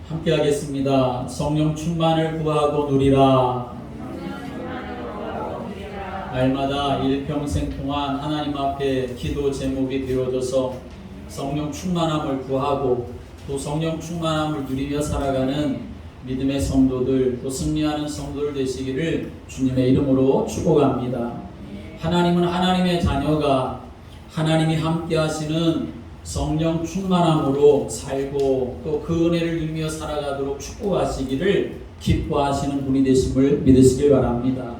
함께 하겠습니다. 성령 충만을 구하고 누리라. 날마다 일평생 동안 하나님 앞에 기도 제목이 되어져서 성령 충만함을 구하고 또 성령 충만함을 누리며 살아가는 믿음의 성도들, 또 승리하는 성도들 되시기를 주님의 이름으로 축복합니다. 하나님은 하나님의 자녀가 하나님이 함께 하시는 성령 충만함으로 살고 또 그 은혜를 누리며 살아가도록 축복하시기를 기뻐하시는 분이 되심을 믿으시길 바랍니다.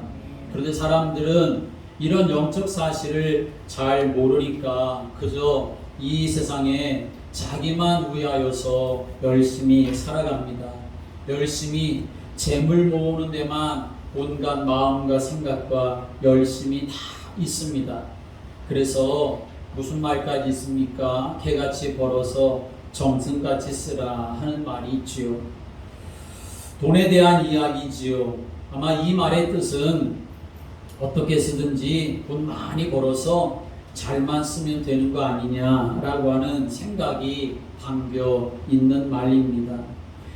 그런데 사람들은 이런 영적 사실을 잘 모르니까 그저 이 세상에 자기만 위하여서 열심히 살아갑니다. 열심히 재물 모으는 데만 온갖 마음과 생각과 열심히 다 있습니다. 그래서 무슨 말까지 있습니까? 개같이 벌어서 정승같이 쓰라 하는 말이 있지요. 돈에 대한 이야기지요. 아마 이 말의 뜻은 어떻게 쓰든지 돈 많이 벌어서 잘만 쓰면 되는 거 아니냐라고 하는 생각이 담겨 있는 말입니다.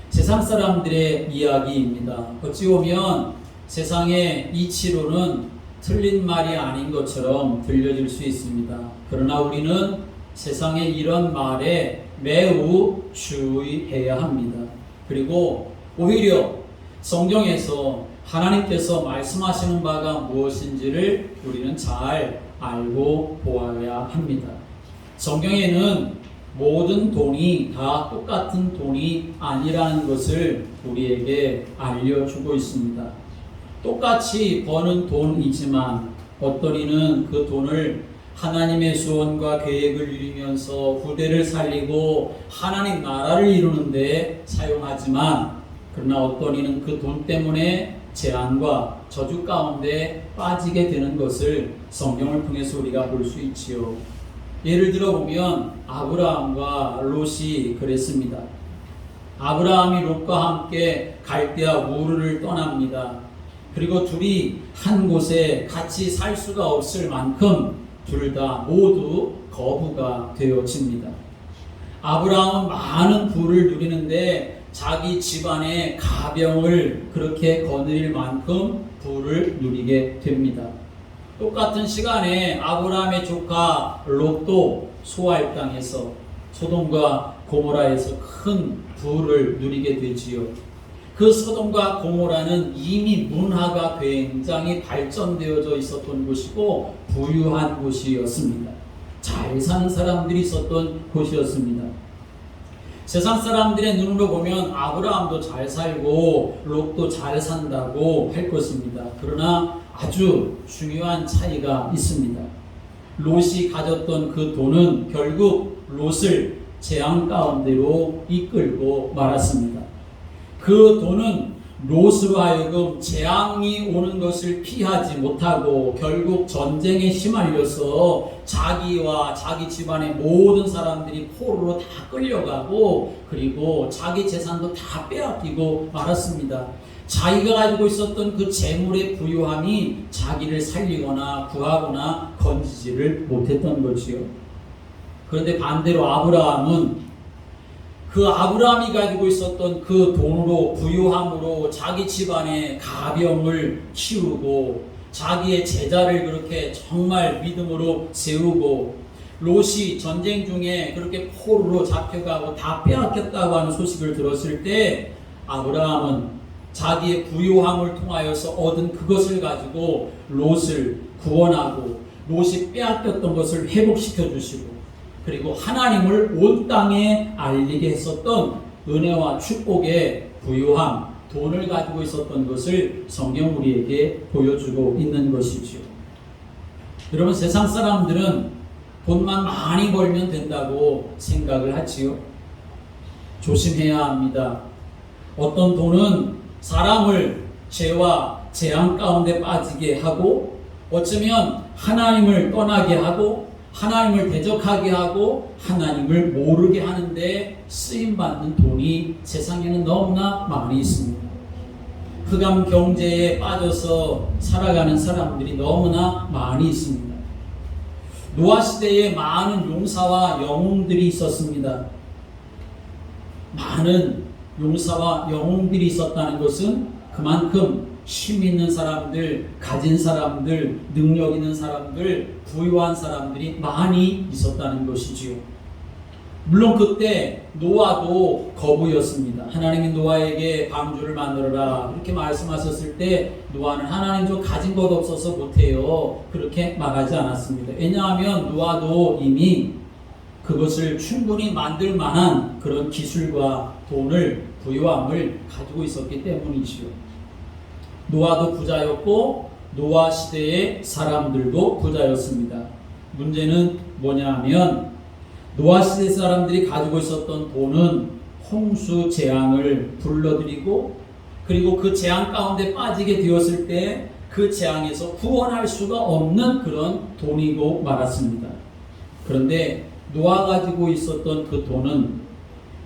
세상 사람들의 이야기입니다. 어찌 보면 세상의 이치로는 틀린 말이 아닌 것처럼 들려질 수 있습니다. 그러나 우리는 세상의 이런 말에 매우 주의해야 합니다. 그리고 오히려 성경에서 하나님께서 말씀하시는 바가 무엇인지를 우리는 잘 알고 보아야 합니다. 성경에는 모든 돈이 다 똑같은 돈이 아니라는 것을 우리에게 알려주고 있습니다. 똑같이 버는 돈이지만 어떤 이는 그 돈을 하나님의 소원과 계획을 이루면서 후대를 살리고 하나님 나라를 이루는 데 사용하지만 그러나 어떤 이는 그 돈 때문에 재앙과 저주 가운데 빠지게 되는 것을 성경을 통해서 우리가 볼 수 있지요. 예를 들어 보면 아브라함과 롯이 그랬습니다. 아브라함이 롯과 함께 갈대아 우르를 떠납니다. 그리고 둘이 한 곳에 같이 살 수가 없을 만큼 둘 다 모두 거부가 되어집니다. 아브라함은 많은 부를 누리는데 자기 집안의 가병을 그렇게 거느릴 만큼 부를 누리게 됩니다. 똑같은 시간에 아브라함의 조카 롯도 소알 땅에서 소돔과 고모라에서 큰 부를 누리게 되지요. 그 소돔과 고모라는 이미 문화가 굉장히 발전되어져 있었던 곳이고 부유한 곳이었습니다. 잘 사는 사람들이 있었던 곳이었습니다. 세상 사람들의 눈으로 보면 아브라함도 잘 살고 롯도 잘 산다고 할 것입니다. 그러나 아주 중요한 차이가 있습니다. 롯이 가졌던 그 돈은 결국 롯을 재앙 가운데로 이끌고 말았습니다. 그 돈은 롯으로 하여금 재앙이 오는 것을 피하지 못하고 결국 전쟁에 휘말려서 자기와 자기 집안의 모든 사람들이 포로로 다 끌려가고 그리고 자기 재산도 다 빼앗기고 말았습니다. 자기가 가지고 있었던 그 재물의 부유함이 자기를 살리거나 구하거나 건지지를 못했던 것이요. 그런데 반대로 아브라함은 그 아브라함이 가지고 있었던 그 돈으로 부유함으로 자기 집안의 가병을 키우고 자기의 제자를 그렇게 정말 믿음으로 세우고 롯이 전쟁 중에 그렇게 포로로 잡혀가고 다 빼앗겼다고 하는 소식을 들었을 때 아브라함은 자기의 부유함을 통하여서 얻은 그것을 가지고 롯을 구원하고 롯이 빼앗겼던 것을 회복시켜 주시고 그리고 하나님을 온 땅에 알리게 했었던 은혜와 축복의 부유함, 돈을 가지고 있었던 것을 성경 우리에게 보여주고 있는 것이죠. 여러분 세상 사람들은 돈만 많이 벌면 된다고 생각을 하지요. 조심해야 합니다. 어떤 돈은 사람을 죄와 재앙 가운데 빠지게 하고 어쩌면 하나님을 떠나게 하고 하나님을 대적하게 하고 하나님을 모르게 하는데 쓰임받는 돈이 세상에는 너무나 많이 있습니다. 흑암 경제에 빠져서 살아가는 사람들이 너무나 많이 있습니다. 노아 시대에 많은 용사와 영웅들이 있었습니다. 많은 용사와 영웅들이 있었다는 것은 그만큼 힘 있는 사람들, 가진 사람들, 능력 있는 사람들, 부유한 사람들이 많이 있었다는 것이지요. 물론 그때 노아도 거부였습니다. 하나님이 노아에게 방주를 만들어라 이렇게 말씀하셨을 때 노아는 하나님 좀 가진 것 없어서 못해요 그렇게 말하지 않았습니다. 왜냐하면 노아도 이미 그것을 충분히 만들 만한 그런 기술과 돈을 부유함을 가지고 있었기 때문이지요. 노아도 부자였고 노아 시대의 사람들도 부자였습니다. 문제는 뭐냐 하면 노아 시대 사람들이 가지고 있었던 돈은 홍수 재앙을 불러들이고 그리고 그 재앙 가운데 빠지게 되었을 때 그 재앙에서 구원할 수가 없는 그런 돈이고 말았습니다. 그런데 노아 가지고 있었던 그 돈은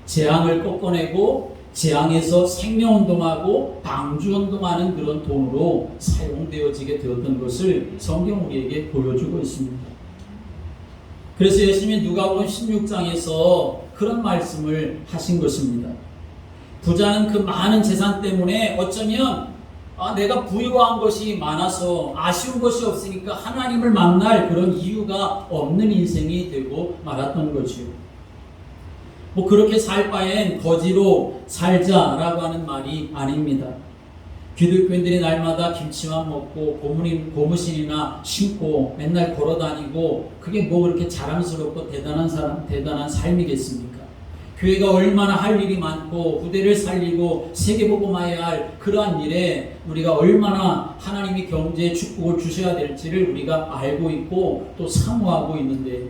재앙을 꺾어내고 재앙에서 생명운동하고 방주운동하는 그런 돈으로 사용되어지게 되었던 것을 성경 우리에게 보여주고 있습니다. 그래서 예수님이 누가복음 16장에서 그런 말씀을 하신 것입니다. 부자는 그 많은 재산 때문에 어쩌면 내가 부유한 것이 많아서 아쉬운 것이 없으니까 하나님을 만날 그런 이유가 없는 인생이 되고 말았던 거지요. 그렇게 살 바엔 거지로 살자라고 하는 말이 아닙니다. 기독교인들이 날마다 김치만 먹고 고무신이나 신고 맨날 걸어다니고 그게 그렇게 자랑스럽고 대단한 삶이겠습니까? 교회가 얼마나 할 일이 많고 부대를 살리고 세계복음화해야 할 그러한 일에 우리가 얼마나 하나님이 경제의 축복을 주셔야 될지를 우리가 알고 있고 또 사모하고 있는데,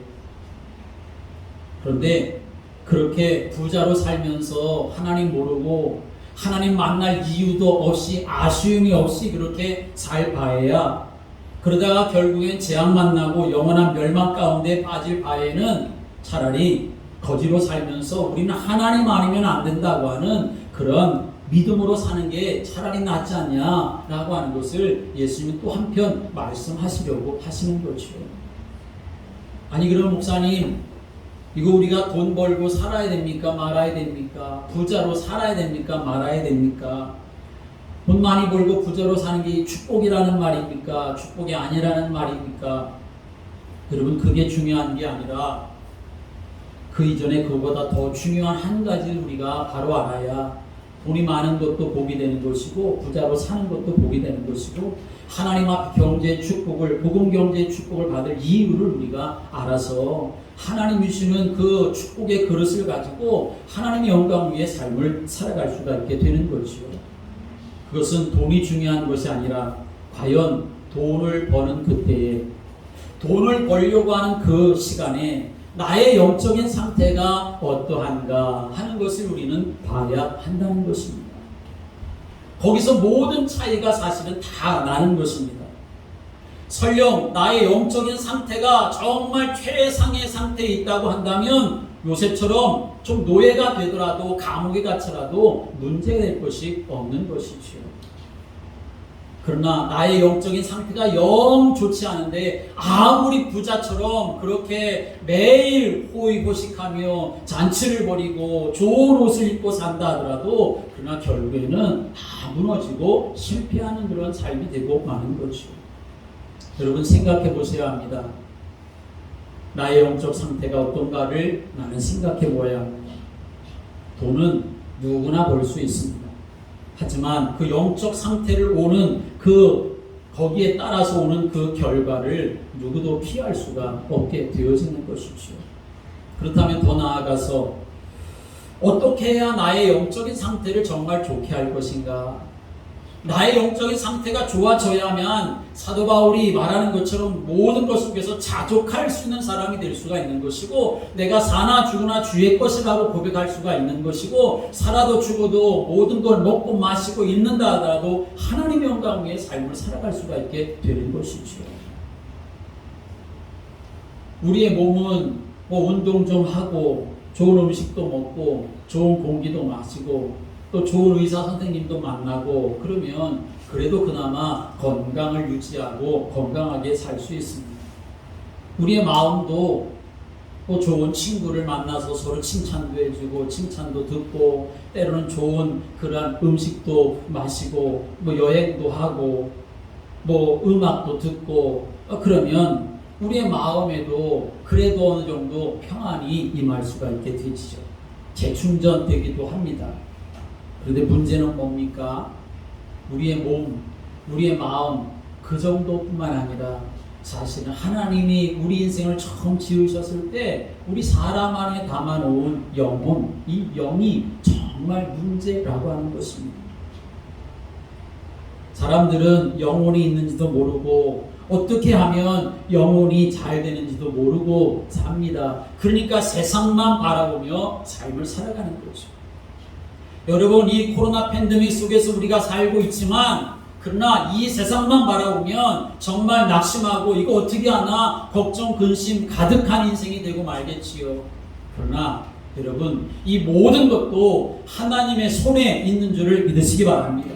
그런데 그렇게 부자로 살면서 하나님 모르고 하나님 만날 이유도 없이 아쉬움이 없이 그렇게 살 바에야, 그러다가 결국엔 재앙 만나고 영원한 멸망 가운데 빠질 바에는 차라리 거지로 살면서 우리는 하나님 아니면 안 된다고 하는 그런 믿음으로 사는 게 차라리 낫지 않냐라고 하는 것을 예수님은 또 한편 말씀하시려고 하시는 거죠. 아니 그럼 목사님, 이거 우리가 돈 벌고 살아야 됩니까? 말아야 됩니까? 부자로 살아야 됩니까? 말아야 됩니까? 돈 많이 벌고 부자로 사는 게 축복이라는 말입니까? 축복이 아니라는 말입니까? 여러분, 그게 중요한 게 아니라 그 이전에 그보다 더 중요한 한 가지를 우리가 바로 알아야 돈이 많은 것도 복이 되는 것이고 부자로 사는 것도 복이 되는 것이고 하나님 앞 경제의 축복을, 복음 경제의 축복을 받을 이유를 우리가 알아서 하나님 주시는 그 축복의 그릇을 가지고 하나님의 영광 위에 삶을 살아갈 수가 있게 되는 거지요. 그것은 돈이 중요한 것이 아니라 과연 돈을 버는 그때에, 돈을 벌려고 하는 그 시간에 나의 영적인 상태가 어떠한가 하는 것을 우리는 봐야 한다는 것입니다. 거기서 모든 차이가 사실은 다 나는 것입니다. 설령 나의 영적인 상태가 정말 최상의 상태에 있다고 한다면 요셉처럼 좀 노예가 되더라도 감옥에 갇혀라도 문제가 될 것이 없는 것이지요. 그러나 나의 영적인 상태가 영 좋지 않은데 아무리 부자처럼 그렇게 매일 호의호식하며 잔치를 벌이고 좋은 옷을 입고 산다 하더라도 그러나 결국에는 다 무너지고 실패하는 그런 삶이 되고 마는 거죠. 여러분, 생각해 보셔야 합니다. 나의 영적 상태가 어떤가를 나는 생각해 보아야 합니다. 돈은 누구나 벌 수 있습니다. 하지만 그 영적 상태를 오는 거기에 따라서 오는 그 결과를 누구도 피할 수가 없게 되어지는 것이죠. 그렇다면 더 나아가서 어떻게 해야 나의 영적인 상태를 정말 좋게 할 것인가? 나의 영적인 상태가 좋아져야만 사도 바울이 말하는 것처럼 모든 것 속에서 자족할 수 있는 사람이 될 수가 있는 것이고, 내가 사나 죽으나 주의 것이라고 고백할 수가 있는 것이고, 살아도 죽어도 모든 걸 먹고 마시고 있는다 하더라도 하나님의 영광 위에 삶을 살아갈 수가 있게 되는 것이죠. 우리의 몸은 운동 좀 하고 좋은 음식도 먹고 좋은 공기도 마시고 또 좋은 의사 선생님도 만나고 그러면 그래도 그나마 건강을 유지하고 건강하게 살 수 있습니다. 우리의 마음도 또 좋은 친구를 만나서 서로 칭찬도 해주고 칭찬도 듣고 때로는 좋은 그런 음식도 마시고 뭐 여행도 하고 뭐 음악도 듣고 그러면 우리의 마음에도 그래도 어느 정도 평안이 임할 수가 있게 되지요. 재충전되기도 합니다. 그런데 문제는 뭡니까? 우리의 몸, 우리의 마음 그 정도뿐만 아니라 사실은 하나님이 우리 인생을 처음 지으셨을 때 우리 사람 안에 담아놓은 영혼, 이 영이 정말 문제라고 하는 것입니다. 사람들은 영혼이 있는지도 모르고 어떻게 하면 영혼이 잘 되는지도 모르고 삽니다. 그러니까 세상만 바라보며 삶을 살아가는 거죠. 여러분, 이 코로나 팬데믹 속에서 우리가 살고 있지만 그러나 이 세상만 바라보면 정말 낙심하고 이거 어떻게 하나 걱정 근심 가득한 인생이 되고 말겠지요. 그러나 여러분, 이 모든 것도 하나님의 손에 있는 줄을 믿으시기 바랍니다.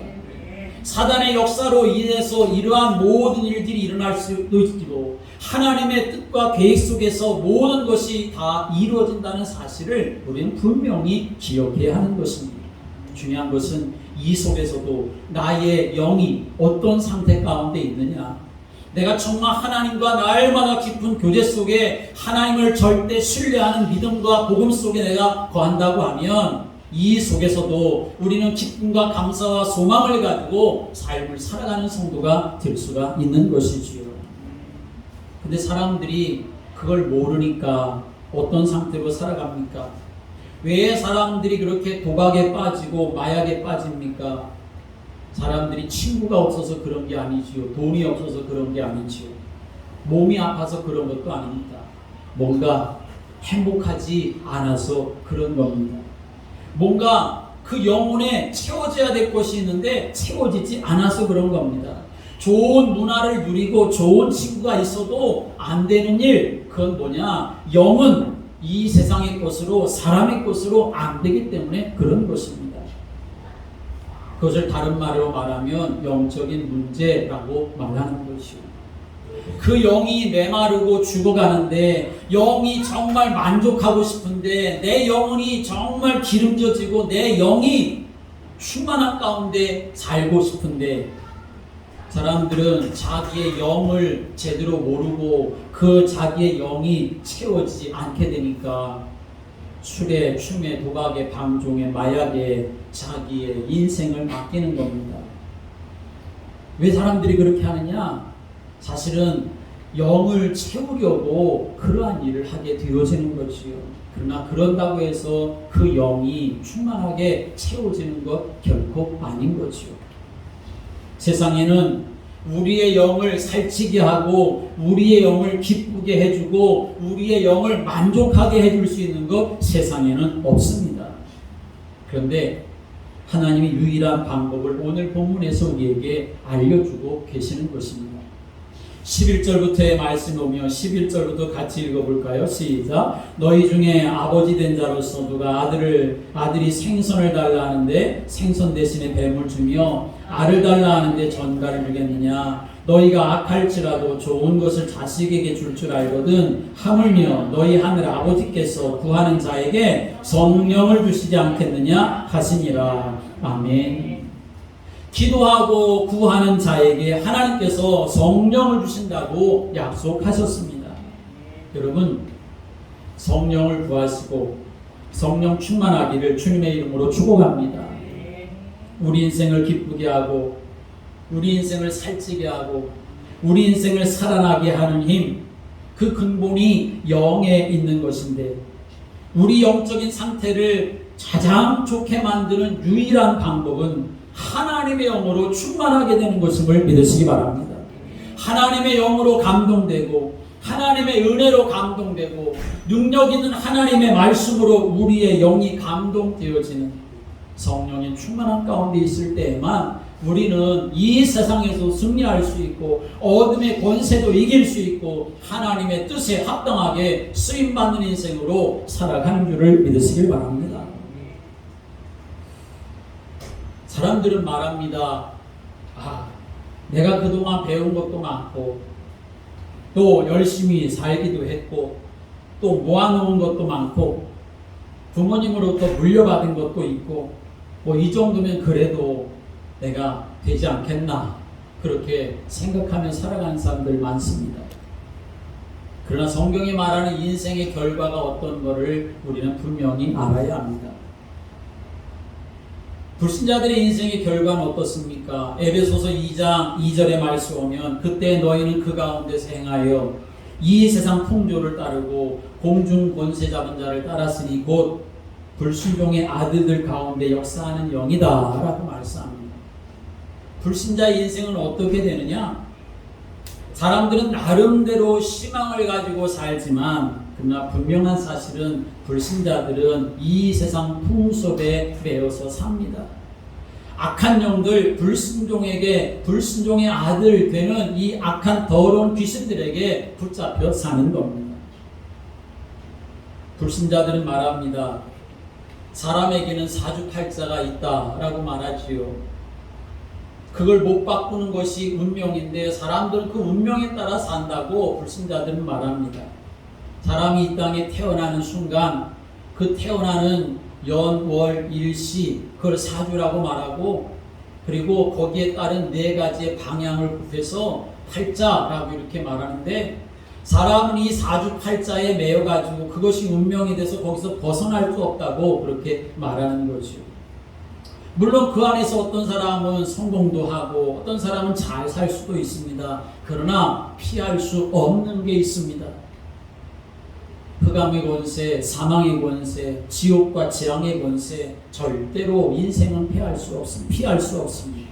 사단의 역사로 인해서 이러한 모든 일들이 일어날 수도 있기도 하나님의 뜻과 계획 속에서 모든 것이 다 이루어진다는 사실을 우리는 분명히 기억해야 하는 것입니다. 중요한 것은 이 속에서도 나의 영이 어떤 상태 가운데 있느냐, 내가 정말 하나님과 날마다 깊은 교제 속에 하나님을 절대 신뢰하는 믿음과 복음 속에 내가 거한다고 하면 이 속에서도 우리는 기쁨과 감사와 소망을 가지고 삶을 살아가는 성도가 될 수가 있는 것이지요. 근데 사람들이 그걸 모르니까 어떤 상태로 살아갑니까? 왜 사람들이 그렇게 도박에 빠지고 마약에 빠집니까? 사람들이 친구가 없어서 그런 게 아니지요. 돈이 없어서 그런 게 아니지요. 몸이 아파서 그런 것도 아닙니다. 뭔가 행복하지 않아서 그런 겁니다. 뭔가 그 영혼에 채워져야 될 것이 있는데 채워지지 않아서 그런 겁니다. 좋은 문화를 누리고 좋은 친구가 있어도 안 되는 일, 그건 뭐냐? 영은 이 세상의 것으로 사람의 것으로 안 되기 때문에 그런 것입니다. 그것을 다른 말로 말하면 영적인 문제라고 말하는 것이요. 그 영이 메마르고 죽어가는데 영이 정말 만족하고 싶은데 내 영혼이 정말 기름져지고 내 영이 충만한 가운데 살고 싶은데 사람들은 자기의 영을 제대로 모르고 그 자기의 영이 채워지지 않게 되니까 술에, 춤에, 도박에, 방종에, 마약에 자기의 인생을 맡기는 겁니다. 왜 사람들이 그렇게 하느냐? 사실은 영을 채우려고 그러한 일을 하게 되어지는 것이요. 그러나 그런다고 해서 그 영이 충만하게 채워지는 것 결코 아닌 것이요. 세상에는 우리의 영을 살찌게 하고 우리의 영을 기쁘게 해주고 우리의 영을 만족하게 해줄 수 있는 것 세상에는 없습니다. 그런데 하나님이 유일한 방법을 오늘 본문에서 우리에게 알려주고 계시는 것입니다. 11절부터의 말씀이 오면 11절부터 같이 읽어볼까요? 시작. 너희 중에 아버지 된 자로서 누가 아들이 생선을 달라 하는데 생선 대신에 뱀을 주며 알을 달라 하는데 전갈을 주겠느냐? 너희가 악할지라도 좋은 것을 자식에게 줄 줄 알거든 하물며 너희 하늘 아버지께서 구하는 자에게 성령을 주시지 않겠느냐 하시니라. 아멘. 기도하고 구하는 자에게 하나님께서 성령을 주신다고 약속하셨습니다. 여러분, 성령을 구하시고 성령 충만하기를 주님의 이름으로 축복합니다. 우리 인생을 기쁘게 하고 우리 인생을 살찌게 하고 우리 인생을 살아나게 하는 힘, 그 근본이 영에 있는 것인데 우리 영적인 상태를 가장 좋게 만드는 유일한 방법은 하나님의 영으로 충만하게 되는 것임을 믿으시기 바랍니다. 하나님의 영으로 감동되고 하나님의 은혜로 감동되고 능력 있는 하나님의 말씀으로 우리의 영이 감동되어지는 성령의 충만한 가운데 있을 때에만 우리는 이 세상에서 승리할 수 있고 어둠의 권세도 이길 수 있고 하나님의 뜻에 합당하게 쓰임받는 인생으로 살아가는 줄을 믿으시길 바랍니다. 사람들은 말합니다. 내가 그동안 배운 것도 많고 또 열심히 살기도 했고 또 모아놓은 것도 많고 부모님으로부터 물려받은 것도 있고 뭐 이 정도면 그래도 내가 되지 않겠나 그렇게 생각하며 살아가는 사람들 많습니다. 그러나 성경이 말하는 인생의 결과가 어떤 것을 우리는 분명히 알아야 합니다. 불신자들의 인생의 결과는 어떻습니까? 에베소서 2장 2절의 말씀 오면 그때 너희는 그 가운데서 행하여 이 세상 풍조를 따르고 공중 권세 잡은 자를 따랐으니 곧 불순종의 아들들 가운데 역사하는 영이다 라고 말씀합니다. 불신자의 인생은 어떻게 되느냐? 사람들은 나름대로 희망을 가지고 살지만 그러나 분명한 사실은 불신자들은 이 세상 풍속에 매여서 삽니다. 악한 영들, 불순종의 아들 되는 이 악한 더러운 귀신들에게 붙잡혀 사는 겁니다. 불신자들은 말합니다. 사람에게는 사주팔자가 있다라고 말하지요. 그걸 못 바꾸는 것이 운명인데 사람들은 그 운명에 따라 산다고 불신자들은 말합니다. 사람이 이 땅에 태어나는 순간 그 태어나는 연, 월, 일시 그걸 사주라고 말하고 그리고 거기에 따른 4가지의 방향을 굽혀서 팔자라고 이렇게 말하는데 사람은 이 사주팔자에 매여가지고 그것이 운명이 돼서 거기서 벗어날 수 없다고 그렇게 말하는 거죠. 물론 그 안에서 어떤 사람은 성공도 하고 어떤 사람은 잘 살 수도 있습니다. 그러나 피할 수 없는 게 있습니다. 흑암의 권세, 사망의 권세, 지옥과 재앙의 권세 절대로 인생은 피할 수 없습니다.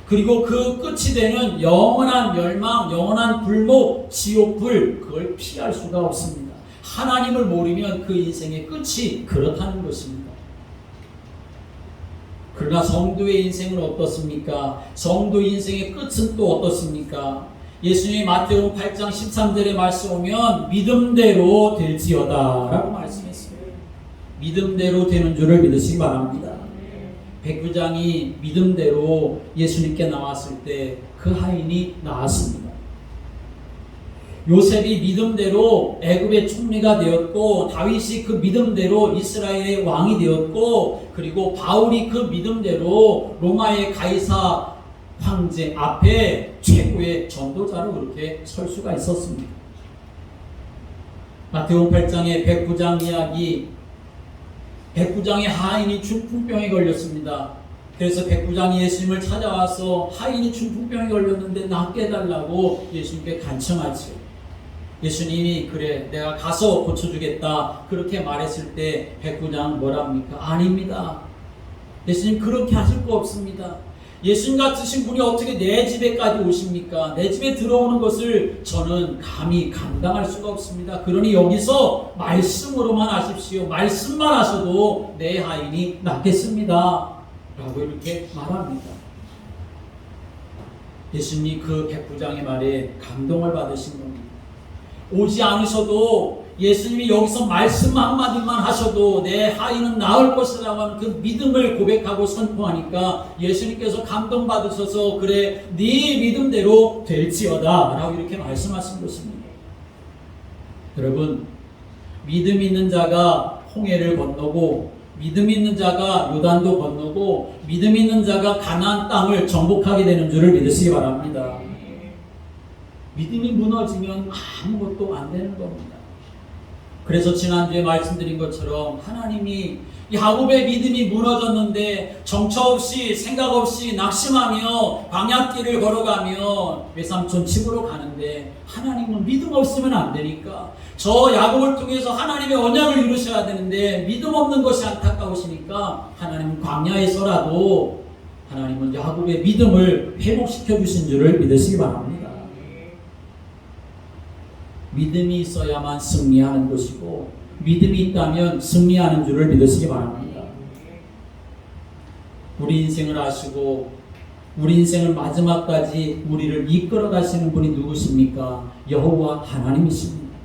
그리고 그 끝이 되는 영원한 멸망, 영원한 불목, 지옥불 그걸 피할 수가 없습니다. 하나님을 모르면 그 인생의 끝이 그렇다는 것입니다. 그러나 성도의 인생은 어떻습니까? 성도 인생의 끝은 또 어떻습니까? 예수님이 마태복음 8장 13절에 말씀 오면 믿음대로 될지어다 라고 말씀했어요. 믿음대로 되는 줄을 믿으시기 바랍니다. 백부장이 믿음대로 예수님께 나왔을 때 그 하인이 나았습니다. 요셉이 믿음대로 애굽의 총리가 되었고 다윗이 그 믿음대로 이스라엘의 왕이 되었고 그리고 바울이 그 믿음대로 로마의 가이사 황제 앞에 최고의 전도자로 그렇게 설 수가 있었습니다. 마태복음 8장의 백부장 이야기, 백부장의 하인이 중풍병에 걸렸습니다. 그래서 백부장이 예수님을 찾아와서 하인이 중풍병에 걸렸는데 낫게 해달라고 예수님께 간청하지요. 예수님이 그래 내가 가서 고쳐주겠다 그렇게 말했을 때 백부장 뭐랍니까? 아닙니다. 예수님 그렇게 하실 거 없습니다. 예수님 같으신 분이 어떻게 내 집에까지 오십니까? 내 집에 들어오는 것을 저는 감히 감당할 수가 없습니다. 그러니 여기서 말씀으로만 하십시오. 말씀만 하셔도 내 하인이 낫겠습니다. 라고 이렇게 말합니다. 예수님이 그 백부장의 말에 감동을 받으신 겁니다. 오지 않으셔도 예수님이 여기서 말씀 한마디만 하셔도 내 하인은 나을 것이라고 하는 그 믿음을 고백하고 선포하니까 예수님께서 감동받으셔서 그래 네 믿음대로 될지어다 라고 이렇게 말씀하신 것입니다. 여러분 믿음 있는 자가 홍해를 건너고 믿음 있는 자가 요단도 건너고 믿음 있는 자가 가나안 땅을 정복하게 되는 줄을 믿으시기 바랍니다. 믿음이 무너지면 아무것도 안 되는 겁니다. 그래서 지난주에 말씀드린 것처럼 하나님이 야곱의 믿음이 무너졌는데 정처 없이 생각 없이 낙심하며 광야길을 걸어가며 외삼촌 집으로 가는데 하나님은 믿음 없으면 안 되니까 저 야곱을 통해서 하나님의 언약을 이루셔야 되는데 믿음 없는 것이 안타까우시니까 하나님은 광야에서라도 하나님은 야곱의 믿음을 회복시켜 주신 줄을 믿으시기 바랍니다. 믿음이 있어야만 승리하는 것이고 믿음이 있다면 승리하는 줄을 믿으시기 바랍니다. 우리 인생을 아시고 우리 인생을 마지막까지 우리를 이끌어 가시는 분이 누구십니까? 여호와 하나님이십니다.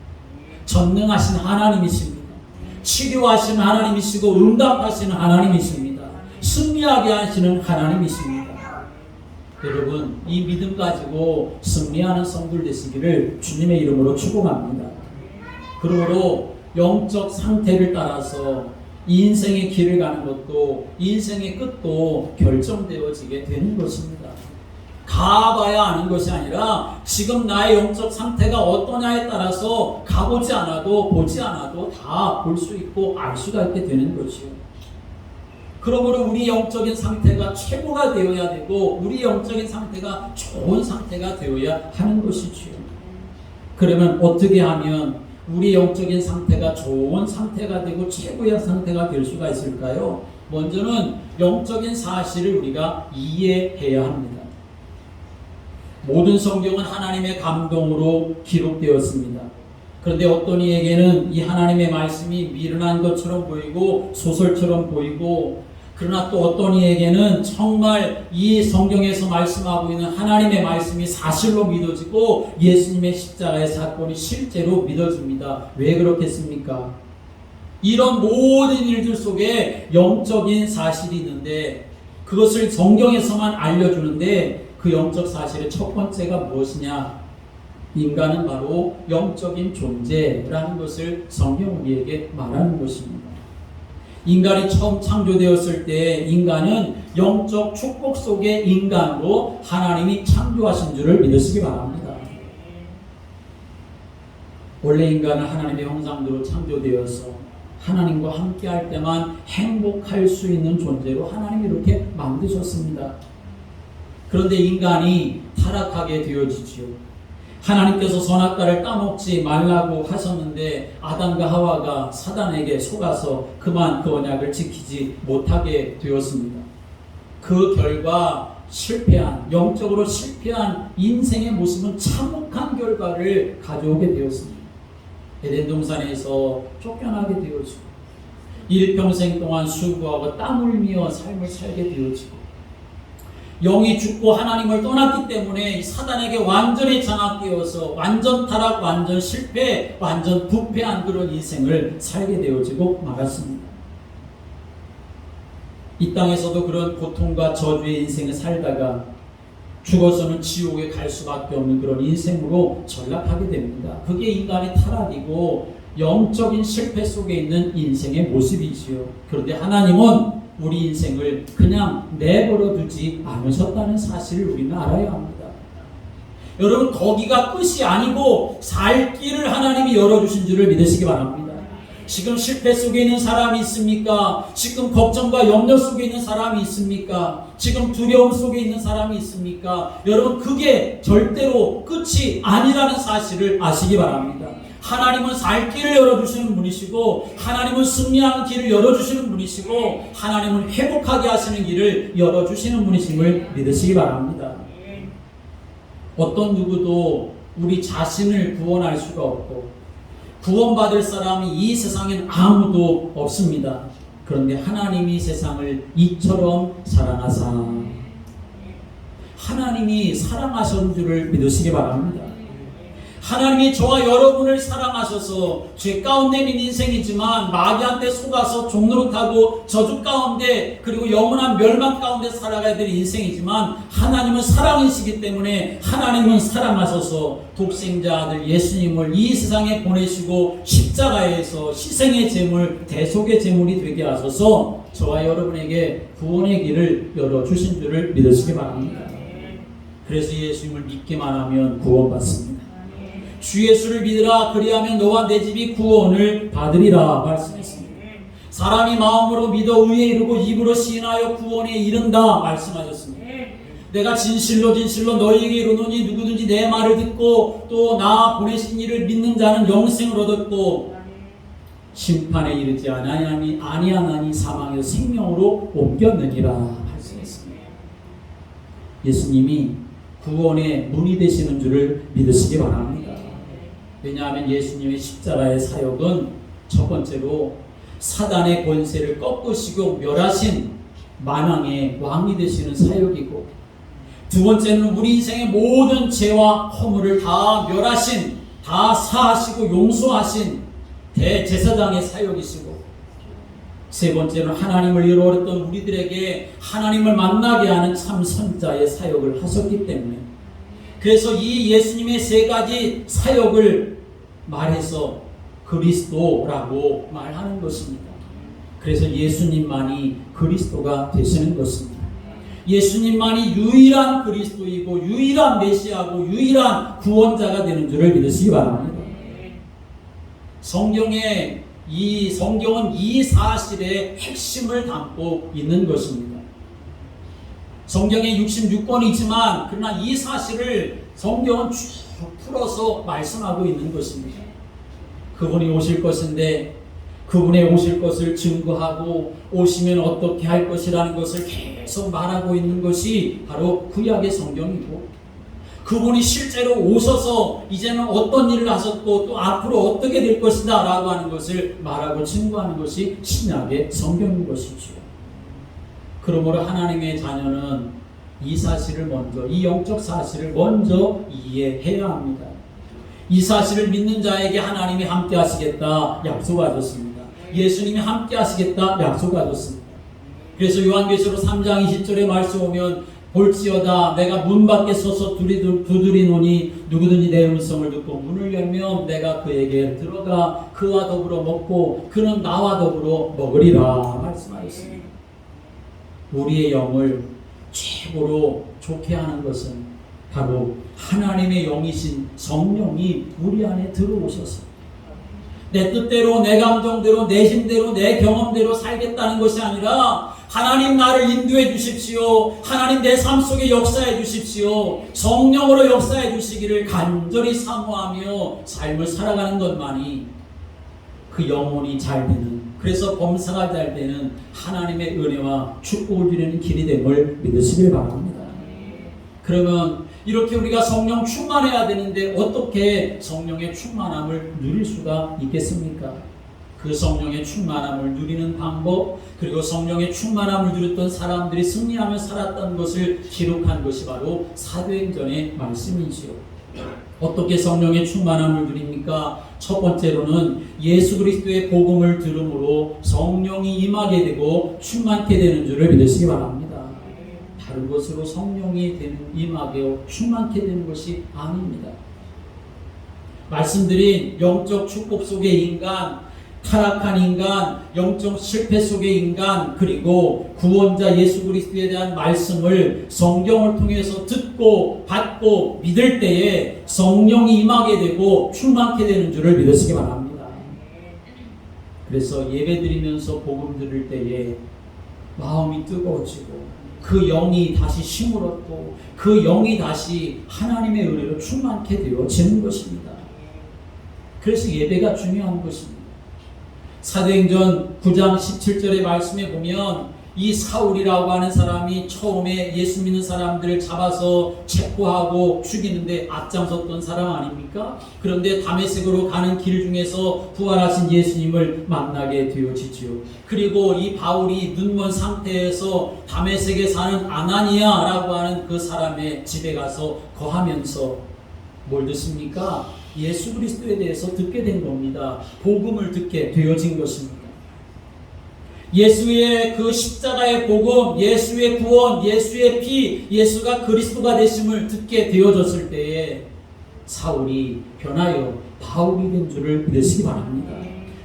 전능하신 하나님이십니다. 치료하시는 하나님이시고 응답하시는 하나님이십니다. 승리하게 하시는 하나님이십니다. 여러분 이 믿음 가지고 승리하는 성도들 되시기를 주님의 이름으로 축복합니다. 그러므로 영적 상태를 따라서 인생의 길을 가는 것도 인생의 끝도 결정되어지게 되는 것입니다. 가봐야 아는 것이 아니라 지금 나의 영적 상태가 어떠냐에 따라서 가보지 않아도 보지 않아도 다 볼 수 있고 알 수가 있게 되는 것이요. 그러므로 우리 영적인 상태가 최고가 되어야 되고 우리 영적인 상태가 좋은 상태가 되어야 하는 것이지요. 그러면 어떻게 하면 우리 영적인 상태가 좋은 상태가 되고 최고의 상태가 될 수가 있을까요? 먼저는 영적인 사실을 우리가 이해해야 합니다. 모든 성경은 하나님의 감동으로 기록되었습니다. 그런데 어떤 이에게는 이 하나님의 말씀이 미련한 것처럼 보이고 소설처럼 보이고, 그러나 또 어떤 이에게는 정말 이 성경에서 말씀하고 있는 하나님의 말씀이 사실로 믿어지고 예수님의 십자가의 사건이 실제로 믿어집니다. 왜 그렇겠습니까? 이런 모든 일들 속에 영적인 사실이 있는데 그것을 성경에서만 알려주는데 그 영적 사실의 첫 번째가 무엇이냐? 인간은 바로 영적인 존재라는 것을 성경 우리에게 말하는 것입니다. 인간이 처음 창조되었을 때 인간은 영적 축복 속의 인간으로 하나님이 창조하신 줄을 믿으시기 바랍니다. 원래 인간은 하나님의 형상대로 창조되어서 하나님과 함께 할 때만 행복할 수 있는 존재로 하나님이 이렇게 만드셨습니다. 그런데 인간이 타락하게 되어지지요. 하나님께서 선악과를 따먹지 말라고 하셨는데 아담과 하와가 사단에게 속아서 그만 그 언약을 지키지 못하게 되었습니다. 그 결과 영적으로 실패한 인생의 모습은 참혹한 결과를 가져오게 되었습니다. 에덴 동산에서 쫓겨나게 되어지고 일평생 동안 수고하고 땀 흘리며 삶을 살게 되어지고 영이 죽고 하나님을 떠났기 때문에 사단에게 완전히 장악되어서 완전 타락, 완전 실패, 완전 부패한 그런 인생을 살게 되어지고 말았습니다. 이 땅에서도 그런 고통과 저주의 인생을 살다가 죽어서는 지옥에 갈 수밖에 없는 그런 인생으로 전락하게 됩니다. 그게 인간의 타락이고 영적인 실패 속에 있는 인생의 모습이지요. 그런데 하나님은 우리 인생을 그냥 내버려 두지 않으셨다는 사실을 우리는 알아야 합니다. 여러분, 거기가 끝이 아니고 살 길을 하나님이 열어주신 줄을 믿으시기 바랍니다. 지금 실패 속에 있는 사람이 있습니까? 지금 걱정과 염려 속에 있는 사람이 있습니까? 지금 두려움 속에 있는 사람이 있습니까? 여러분, 그게 절대로 끝이 아니라는 사실을 아시기 바랍니다. 하나님은 살 길을 열어주시는 분이시고 하나님은 승리하는 길을 열어주시는 분이시고 하나님은 회복하게 하시는 길을 열어주시는 분이심을 믿으시기 바랍니다. 어떤 누구도 우리 자신을 구원할 수가 없고 구원받을 사람이 이 세상엔 아무도 없습니다. 그런데 하나님이 세상을 이처럼 사랑하사 하나님이 사랑하신 줄을 믿으시기 바랍니다. 하나님이 저와 여러분을 사랑하셔서 죄 가운데 있는 인생이지만 마귀한테 속아서 종노릇하고 저주 가운데 그리고 영원한 멸망 가운데 살아가야 될 인생이지만 하나님은 사랑이시기 때문에 하나님은 사랑하셔서 독생자 아들 예수님을 이 세상에 보내시고 십자가에서 희생의 제물, 대속의 제물이 되게 하셔서 저와 여러분에게 구원의 길을 열어주신 줄을 믿으시기 바랍니다. 그래서 예수님을 믿기만 하면 구원받습니다. 주 예수를 믿으라 그리하면 너와 내 집이 구원을 받으리라 말씀했습니다. 사람이 마음으로 믿어 의에 이르고 입으로 시인하여 구원에 이른다 말씀하셨습니다. 내가 진실로 너희에게 이르노니 누구든지 내 말을 듣고 또 나 보내신 이를 믿는 자는 영생을 얻었고 심판에 이르지 아니하나니 사망에서 생명으로 옮겼느니라 말씀했습니다. 예수님이 구원의 문이 되시는 줄을 믿으시기 바랍니다. 왜냐하면 예수님의 십자가의 사역은 첫 번째로 사단의 권세를 꺾으시고 멸하신 만왕의 왕이 되시는 사역이고, 두 번째는 우리 인생의 모든 죄와 허물을 다 멸하신, 다 사하시고 용서하신 대제사장의 사역이시고, 세 번째는 하나님을 잃어버렸던 우리들에게 하나님을 만나게 하는 참 선자의 사역을 하셨기 때문에, 그래서 이 예수님의 세 가지 사역을 말해서 그리스도라고 말하는 것입니다. 그래서 예수님만이 그리스도가 되시는 것입니다. 예수님만이 유일한 그리스도이고 유일한 메시아고 유일한 구원자가 되는 줄을 믿으시기 바랍니다. 성경은 이 사실의 핵심을 담고 있는 것입니다. 성경에 66권이 있지만 그러나 이 사실을 성경은 쭉 풀어서 말씀하고 있는 것입니다. 그분이 오실 것인데 그분의 오실 것을 증거하고 오시면 어떻게 할 것이라는 것을 계속 말하고 있는 것이 바로 구약의 성경이고, 그분이 실제로 오셔서 이제는 어떤 일을 하셨고 또 앞으로 어떻게 될 것이다 라고 하는 것을 말하고 증거하는 것이 신약의 성경인 것이죠. 그러므로 하나님의 자녀는 이 사실을 먼저, 이 영적 사실을 먼저 이해해야 합니다. 이 사실을 믿는 자에게 하나님이 함께 하시겠다 약속하셨습니다. 예수님이 함께 하시겠다 약속하셨습니다. 그래서 요한계시록 3장 20절에 말씀 오면 볼지어다 내가 문 밖에 서서 두드리노니 누구든지 내 음성을 듣고 문을 열면 내가 그에게 들어가 그와 더불어 먹고 그는 나와 더불어 먹으리라 말씀하셨습니다. 우리의 영을 최고로 좋게 하는 것은 바로 하나님의 영이신 성령이 우리 안에 들어오셔서 내 뜻대로 내 감정대로 내 힘대로 내 경험대로 살겠다는 것이 아니라 하나님 나를 인도해 주십시오. 하나님 내 삶 속에 역사해 주십시오. 성령으로 역사해 주시기를 간절히 사모하며 삶을 살아가는 것만이 그 영혼이 잘 되는, 그래서 범사가 잘 되는 하나님의 은혜와 축복을 누리는 길이 됨을 믿으시길 바랍니다. 그러면 이렇게 우리가 성령 충만해야 되는데 어떻게 성령의 충만함을 누릴 수가 있겠습니까? 그 성령의 충만함을 누리는 방법, 그리고 성령의 충만함을 누렸던 사람들이 승리하며 살았던 것을 기록한 것이 바로 사도행전의 말씀이지요. 어떻게 성령의 충만함을 누립니까? 첫 번째로는 예수 그리스도의 복음을 들음으로 성령이 임하게 되고 충만케 되는 줄을 믿으시기 바랍니다. 다른 것으로 성령이 임하게 충만케 되는 것이 아닙니다. 말씀드린 영적 축복 속의 인간, 타락한 인간, 영적 실패 속의 인간, 그리고 구원자 예수 그리스도에 대한 말씀을 성경을 통해서 듣고 받고 믿을 때에 성령이 임하게 되고 충만케 되는 줄을 믿으시기 바랍니다. 그래서 예배드리면서 복음 들을 때에 마음이 뜨거워지고 그 영이 다시 힘을 얻고 그 영이 다시 하나님의 은혜로 충만케 되어지는 것입니다. 그래서 예배가 중요한 것입니다. 사도행전 9장 17절의 말씀에 보면 이 사울이라고 하는 사람이 처음에 예수 믿는 사람들을 잡아서 체포하고 죽이는데 앞장섰던 사람 아닙니까? 그런데 다메섹으로 가는 길 중에서 부활하신 예수님을 만나게 되어지지요. 그리고 이 바울이 눈먼 상태에서 다메섹에 사는 아나니아라고 하는 그 사람의 집에 가서 거하면서 뭘 듣습니까? 예수 그리스도에 대해서 듣게 된 겁니다. 복음을 듣게 되어진 것입니다. 예수의 그 십자가의 복음, 예수의 구원, 예수의 피, 예수가 그리스도가 되심을 듣게 되어졌을 때에 사울이 변하여 바울이 된 줄을 믿으시기 바랍니다.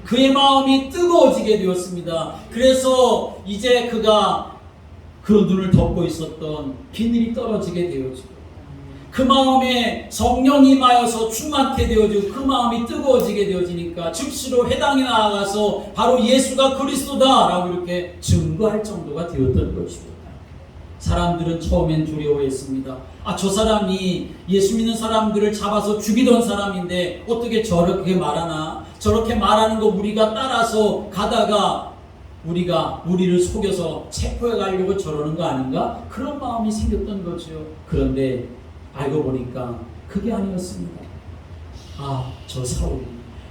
그의 마음이 뜨거워지게 되었습니다. 그래서 이제 그가 그 눈을 덮고 있었던 비늘이 떨어지게 되어지고 그 마음에 성령이 임하여서 충만케 되어지고 그 마음이 뜨거워지게 되어지니까 즉시로 회당에 나아가서 바로 예수가 그리스도다라고 이렇게 증거할 정도가 되었던 것이고, 사람들은 처음엔 두려워했습니다. 저 사람이 예수 믿는 사람들을 잡아서 죽이던 사람인데 어떻게 저렇게 말하나? 저렇게 말하는 거 우리가 따라서 가다가 우리를 속여서 체포해 가려고 저러는 거 아닌가? 그런 마음이 생겼던 거죠. 그런데 알고 보니까 그게 아니었습니다. 저 사울이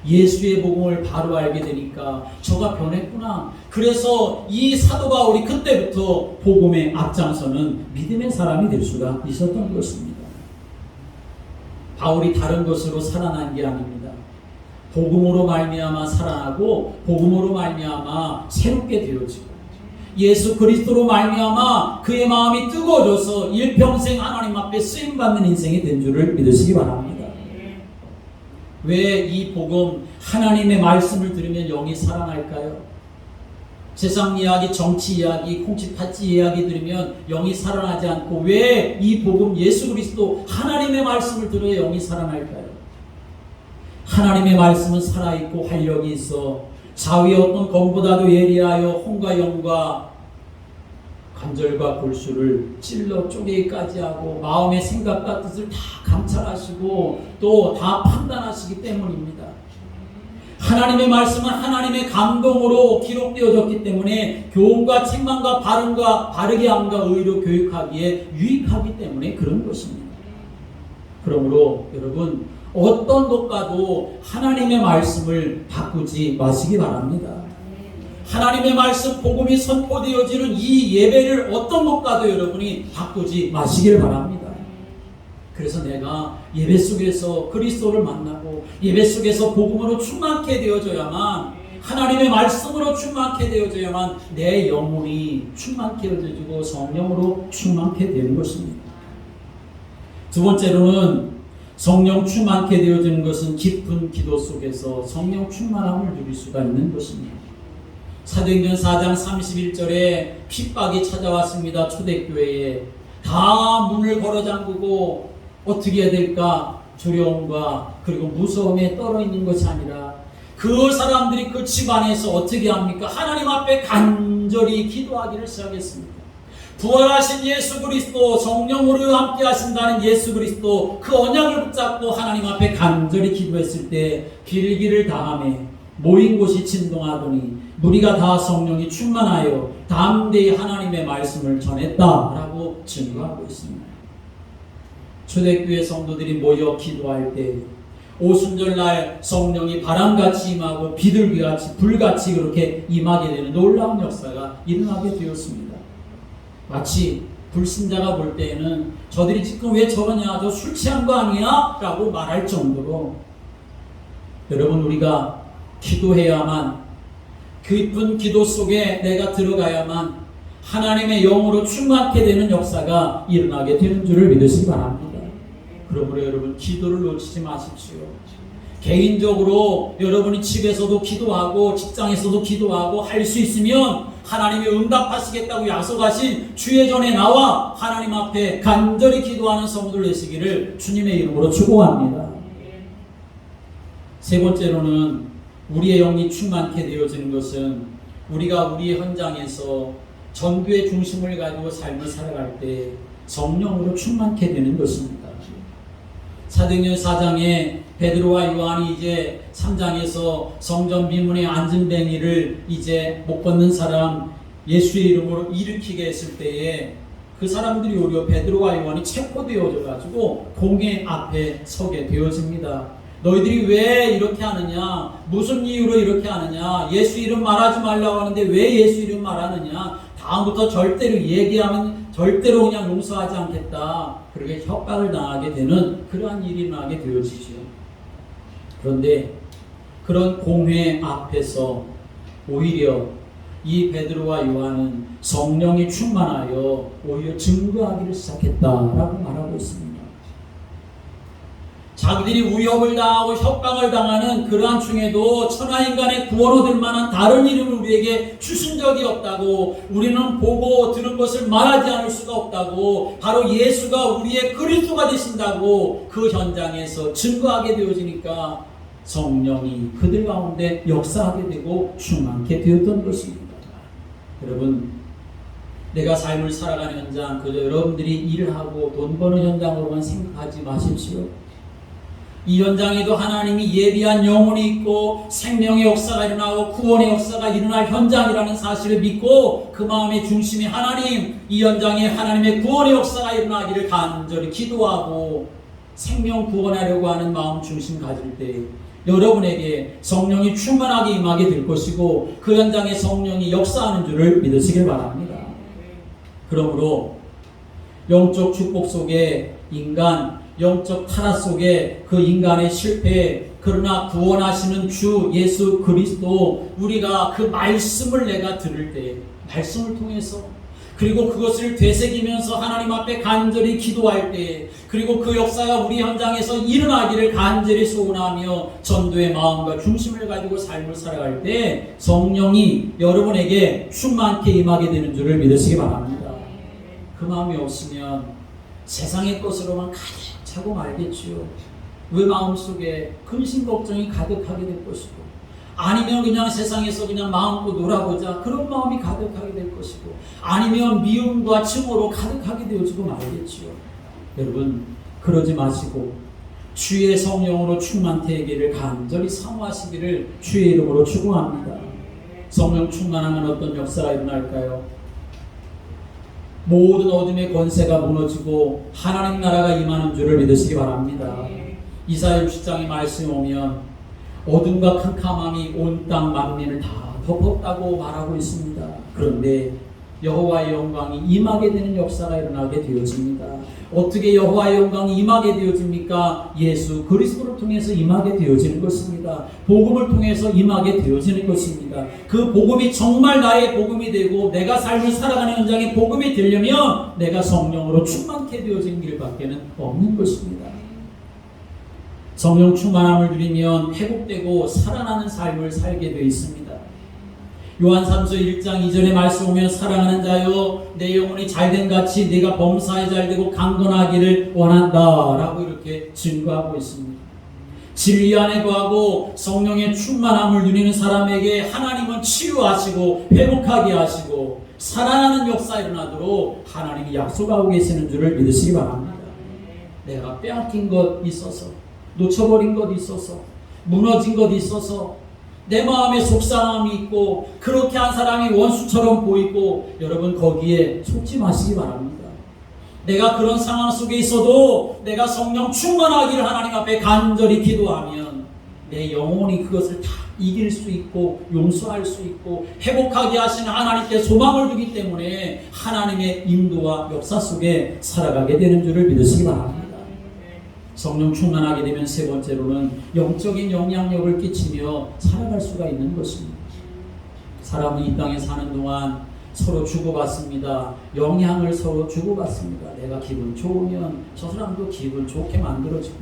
예수의 복음을 바로 알게 되니까 저가 변했구나. 그래서 이 사도 바울이 그때부터 복음의 앞장서는 믿음의 사람이 될 수가 있었던 것입니다. 바울이 다른 것으로 살아난 게 아닙니다. 복음으로 말미암아 살아나고 복음으로 말미암아 새롭게 되어지고 예수 그리스도로 말미암아 그의 마음이 뜨거워져서 일평생 하나님 앞에 쓰임받는 인생이 된 줄을 믿으시기 바랍니다. 왜 이 복음, 하나님의 말씀을 들으면 영이 살아날까요? 세상 이야기, 정치 이야기, 콩치팥찌 이야기 들으면 영이 살아나지 않고 왜 이 복음 예수 그리스도 하나님의 말씀을 들어야 영이 살아날까요? 하나님의 말씀은 살아있고 활력이 있어 사위의 어떤 검보다도 예리하여 혼과 영과 관절과 골수를 찔러 쪼개기까지 하고 마음의 생각과 뜻을 다 감찰하시고 또 다 판단하시기 때문입니다. 하나님의 말씀은 하나님의 감동으로 기록되어졌기 때문에 교훈과 책망과 바르게 함과 의로 교육하기에 유익하기 때문에 그런 것입니다. 그러므로 여러분 어떤 것과도 하나님의 말씀을 바꾸지 마시기 바랍니다. 하나님의 말씀 복음이 선포되어지는 이 예배를 어떤 것과도 여러분이 바꾸지 마시길 바랍니다. 그래서 내가 예배 속에서 그리스도를 만나고 예배 속에서 복음으로 충만케 되어져야만 하나님의 말씀으로 충만케 되어져야만 내 영혼이 충만케 되어지고 성령으로 충만케 되는 것입니다. 두 번째로는 성령 충만케 되어지는 것은 깊은 기도 속에서 성령 충만함을 누릴 수가 있는 것입니다. 사도행전 4장 31절에 핍박이 찾아왔습니다. 초대교회에 다 문을 걸어 잠그고 어떻게 해야 될까? 두려움과 그리고 무서움에 떨어 있는 것이 아니라 그 사람들이 그 집안에서 어떻게 합니까? 하나님 앞에 간절히 기도하기를 시작했습니다. 부활하신 예수 그리스도, 성령으로 함께 하신다는 예수 그리스도, 그 언약을 붙잡고 하나님 앞에 간절히 기도했을 때 빌기를 다함에 모인 곳이 진동하더니 무리가 다 성령이 충만하여 담대히 하나님의 말씀을 전했다라고 증거하고 있습니다. 초대교회 성도들이 모여 기도할 때 오순절날 성령이 바람같이 임하고 비둘기같이 불같이 그렇게 임하게 되는 놀라운 역사가 일어나게 되었습니다. 마치 불신자가 볼 때에는 저들이 지금 왜 저러냐, 저 술 취한 거 아니야? 라고 말할 정도로 여러분 우리가 기도해야만 깊은 기도 속에 내가 들어가야만 하나님의 영으로 충만케 되는 역사가 일어나게 되는 줄을 믿으시기 바랍니다. 그러므로 여러분 기도를 놓치지 마십시오. 개인적으로 여러분이 집에서도 기도하고 직장에서도 기도하고 할 수 있으면 하나님이 응답하시겠다고 약속하신 주의 전에 나와 하나님 앞에 간절히 기도하는 성도들 되시기를 주님의 이름으로 축복합니다. 세 번째로는 우리의 영이 충만케 되어지는 것은 우리가 우리의 현장에서 전도의 중심을 가지고 삶을 살아갈 때 성령으로 충만케 되는 것입니다. 사도행전 4장에 베드로와 요한이 이제 3장에서 성전 비문에 앉은 뱅이를 이제 못 걷는 사람 예수의 이름으로 일으키게 했을 때에 그 사람들이 오히려 베드로와 요한이 체포되어져 가지고 공회 앞에 서게 되어집니다. 너희들이 왜 이렇게 하느냐? 무슨 이유로 이렇게 하느냐? 예수 이름 말하지 말라고 하는데 왜 예수 이름 말하느냐? 다음부터 절대로 얘기하면 절대로 그냥 용서하지 않겠다. 그렇게 협박을 당하게 되는 그러한 일이 나게 되어지죠. 그런데 그런 공회 앞에서 오히려 이 베드로와 요한은 성령이 충만하여 오히려 증거하기를 시작했다라고 말하고 있습니다. 자기들이 위협을 당하고 협박을 당하는 그러한 중에도 천하인간의 구원 얻을 만한 다른 이름을 우리에게 주신 적이 없다고, 우리는 보고 들은 것을 말하지 않을 수가 없다고, 바로 예수가 우리의 그리스도가 되신다고 그 현장에서 증거하게 되어지니까 성령이 그들 가운데 역사하게 되고 충만케 되었던 것입니다. 여러분, 내가 삶을 살아가는 현장, 그저 여러분들이 일을 하고 돈 버는 현장으로만 생각하지 마십시오. 이 현장에도 하나님이 예비한 영혼이 있고 생명의 역사가 일어나고 구원의 역사가 일어날 현장이라는 사실을 믿고 그 마음의 중심이 하나님, 이 현장에 하나님의 구원의 역사가 일어나기를 간절히 기도하고 생명 구원하려고 하는 마음 중심 가질 때 여러분에게 성령이 충만하게 임하게 될 것이고 그 현장에 성령이 역사하는 줄을 믿으시길 바랍니다. 그러므로 영적 축복 속에 인간, 영적 타락 속에 그 인간의 실패, 그러나 구원하시는 주 예수 그리스도, 우리가 그 말씀을 내가 들을 때 말씀을 통해서 그리고 그것을 되새기면서 하나님 앞에 간절히 기도할 때, 그리고 그 역사가 우리 현장에서 일어나기를 간절히 소원하며 전도의 마음과 중심을 가지고 삶을 살아갈 때 성령이 여러분에게 충만케 임하게 되는 줄을 믿으시기 바랍니다. 그 마음이 없으면 세상의 것으로만 가득 차고 말겠지요. 왜 마음속에 근심 걱정이 가득하게 될 것이고, 아니면 그냥 세상에서 그냥 마음껏 놀아보자 그런 마음이 가득하게 될 것이고, 아니면 미움과 증오로 가득하게 되어지고 말겠지요. 여러분, 그러지 마시고 주의 성령으로 충만되기를 간절히 사모하시기를 주의 이름으로 축원합니다. 성령 충만하면 어떤 역사가 일어날까요? 모든 어둠의 권세가 무너지고 하나님 나라가 임하는 줄을 믿으시기 바랍니다. 이사야 60장의 말씀에 오면 어둠과 캄캄함이 온 땅 만민을 다 덮었다고 말하고 있습니다. 그런데 여호와의 영광이 임하게 되는 역사가 일어나게 되어집니다. 어떻게 여호와의 영광이 임하게 되어집니까? 예수 그리스도를 통해서 임하게 되어지는 것입니다. 복음을 통해서 임하게 되어지는 것입니다. 그 복음이 정말 나의 복음이 되고 내가 삶을 살아가는 현장에 복음이 되려면 내가 성령으로 충만케 되어지는 길밖에는 없는 것입니다. 성령 충만함을 누리면 회복되고 살아나는 삶을 살게 되어 있습니다. 요한삼서 1장 2절의 말씀 보면 사랑하는 자여 내 영혼이 잘된 같이 네가 범사에 잘되고 강건하기를 원한다 라고 이렇게 증거하고 있습니다. 진리 안에 거하고 성령의 충만함을 누리는 사람에게 하나님은 치유하시고 회복하게 하시고 살아나는 역사 일어나도록 하나님이 약속하고 계시는 줄을 믿으시기 바랍니다. 내가 빼앗긴 것 있어서, 놓쳐버린 것 있어서, 무너진 것 있어서, 내 마음에 속상함이 있고 그렇게 한 사람이 원수처럼 보이고, 여러분 거기에 속지 마시기 바랍니다. 내가 그런 상황 속에 있어도 내가 성령 충만하기를 하나님 앞에 간절히 기도하면 내 영혼이 그것을 다 이길 수 있고 용서할 수 있고 회복하게 하시는 하나님께 소망을 두기 때문에 하나님의 인도와 역사 속에 살아가게 되는 줄을 믿으시기 바랍니다. 성령 충만하게 되면 세 번째로는 영적인 영향력을 끼치며 살아갈 수가 있는 것입니다. 사람은 이 땅에 사는 동안 서로 주고받습니다. 영향을 서로 주고받습니다. 내가 기분 좋으면 저 사람도 기분 좋게 만들어지고,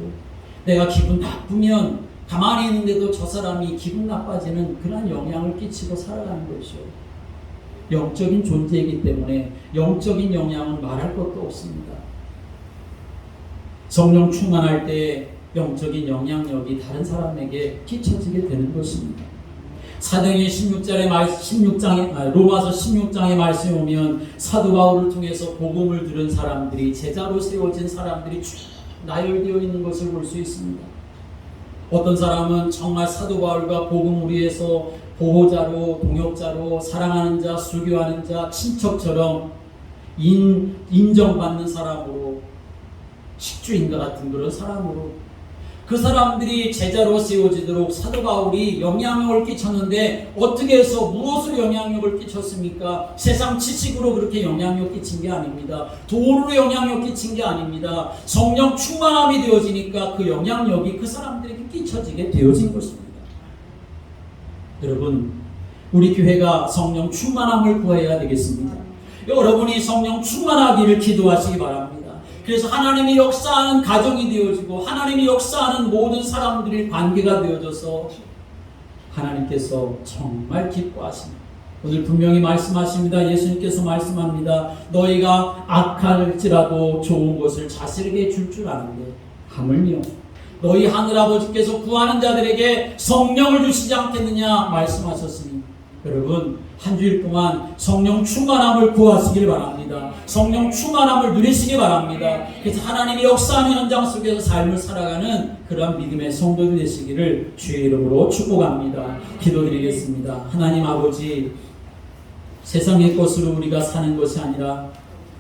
내가 기분 나쁘면 가만히 있는데도 저 사람이 기분 나빠지는 그런 영향을 끼치고 살아가는 것이죠. 영적인 존재이기 때문에 영적인 영향은 말할 것도 없습니다. 성령 충만할 때 영적인 영향력이 다른 사람에게 끼쳐지게 되는 것입니다. 사도행전 16장에 로마서 16장의 말씀에 오면 사도 바울을 통해서 복음을 들은 사람들이, 제자로 세워진 사람들이 쭉 나열되어 있는 것을 볼 수 있습니다. 어떤 사람은 정말 사도 바울과 복음을 위해서 보호자로, 동역자로, 사랑하는 자, 수교하는 자, 친척처럼 인정받는 사람으로, 식주인과 같은 그런 사람으로, 그 사람들이 제자로 세워지도록 사도 바울이 영향력을 끼쳤는데, 어떻게 해서 무엇으로 영향력을 끼쳤습니까? 세상 지식으로 그렇게 영향력 끼친 게 아닙니다. 돈으로 영향력 끼친 게 아닙니다. 성령 충만함이 되어지니까 그 영향력이 그 사람들에게 끼쳐지게 되어진 것입니다. 여러분, 우리 교회가 성령 충만함을 구해야 되겠습니다. 여러분이 성령 충만하기를 기도하시기 바랍니다. 그래서 하나님이 역사하는 가정이 되어지고 하나님이 역사하는 모든 사람들의 관계가 되어져서 하나님께서 정말 기뻐하십니다. 오늘 분명히 말씀하십니다. 예수님께서 말씀합니다. 너희가 악할지라도 좋은 것을 자식에게 줄 줄 아는데 하물며 너희 하늘아버지께서 구하는 자들에게 성령을 주시지 않겠느냐 말씀하셨으니, 여러분 한 주일 동안 성령 충만함을 구하시길 바랍니다. 성령 충만함을 누리시기 바랍니다. 그래서 하나님이 역사하는 현장 속에서 삶을 살아가는 그러한 믿음의 성도들 되시기를 주의 이름으로 축복합니다. 기도드리겠습니다. 하나님 아버지, 세상의 것으로 우리가 사는 것이 아니라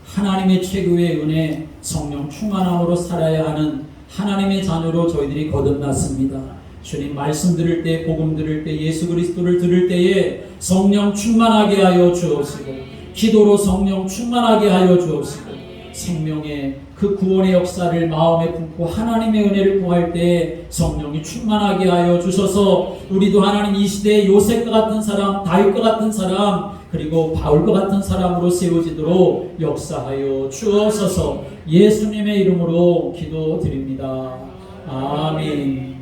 하나님의 최고의 은혜, 성령 충만함으로 살아야 하는 하나님의 자녀로 저희들이 거듭났습니다. 주님 말씀 들을 때, 복음 들을 때, 예수 그리스도를 들을 때에 성령 충만하게 하여 주옵시고, 기도로 성령 충만하게 하여 주옵시고, 생명의 그 구원의 역사를 마음에 품고 하나님의 은혜를 구할 때 성령이 충만하게 하여 주셔서 우리도 하나님 이 시대에 요셉과 같은 사람, 다윗과 같은 사람, 그리고 바울과 같은 사람으로 세워지도록 역사하여 주옵소서. 예수님의 이름으로 기도드립니다. 아멘.